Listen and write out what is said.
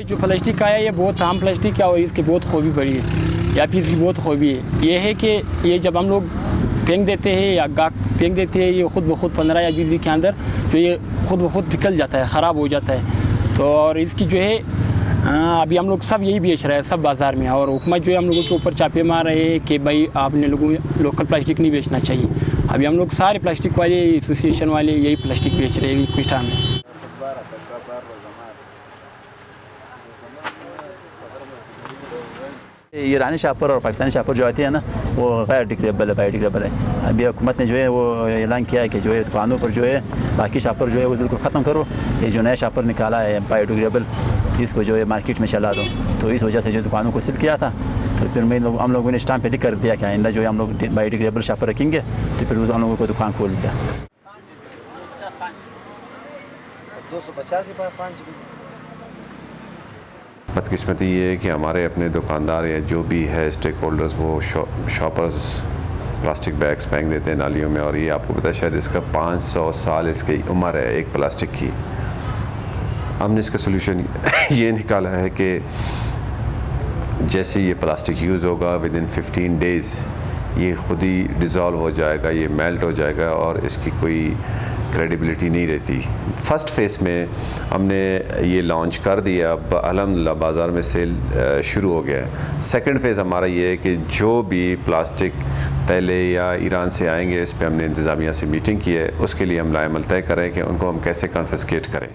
जो प्लास्टिक का है ये बहुत आम प्लास्टिक है और इसकी बहुत खूबी बड़ी है, या फिर इसकी बहुत खूबी है ये है कि ये जब हम लोग फेंक देते हैं या गाक फेंक देते हैं ये खुद ब खुद 15 या 20 दिन के अंदर जो ये खुद ब खुद पिघल जाता है, ख़राब हो जाता है। तो और इसकी जो है अभी हम लोग सब यही बेच रहे हैं सब बाज़ार में, और हुकूमत जो है हम लोगों के ऊपर छापे मार रहे हैं कि भाई आपने लोगों लोकल प्लास्टिक नहीं बेचना चाहिए। अभी हम लोग सारे प्लास्टिक वाले एसोसिएशन वाले यही प्लास्टिक बेच रहे हैं कुछ टाइम में। ईरानी शापर और पाकिस्तानी शापर जो आती है ना वो गैर डिग्रेडेबल है, बायोडिग्रेडेबल है। अभी हुकूमत ने जो है वो ऐलान किया है कि जो है दुकानों पर जो है बाकी शापर जो है वो बिल्कुल ख़त्म करो, ये जो नया शापर निकाला है बायोडिग्रेडेबल इसको जो है मार्केट में चला दो। तो इस वजह से जो दुकानों को सील किया था, तो फिर हम लोगों ने स्टाम्प पे लिख कर दिया कि आइंदा जो है हम लोग बायोडिग्रेडेबल शापर रखेंगे, तो फिर हम लोगों को दुकान खोल दिया। 285 बदकिस्मती ये है कि हमारे अपने दुकानदार या जो भी है स्टेक होल्डर्स वो शॉपर्स प्लास्टिक बैग्स फेंक देते हैं नालियों में, और ये आपको पता है शायद इसका 500 साल इसकी उम्र है एक प्लास्टिक की। हमने इसका सोल्यूशन ये निकाला है कि जैसे ये प्लास्टिक यूज़ होगा विदिन 15 डेज़ ये खुद ही डिज़ोल्व हो जाएगा, ये मेल्ट हो जाएगा और इसकी कोई क्रेडिबिलिटी नहीं रहती। फ़र्स्ट फेज़ में हमने ये लॉन्च कर दिया, अब अल्हम्दुलिल्लाह बाज़ार में सेल शुरू हो गया है। सेकंड फेज़ हमारा ये है कि जो भी प्लास्टिक तैले या ईरान से आएंगे, इस पे हमने इंतज़ामिया से मीटिंग की है, उसके लिए हम लाएमल तय करें कि उनको हम कैसे कॉन्फिस्केट करें।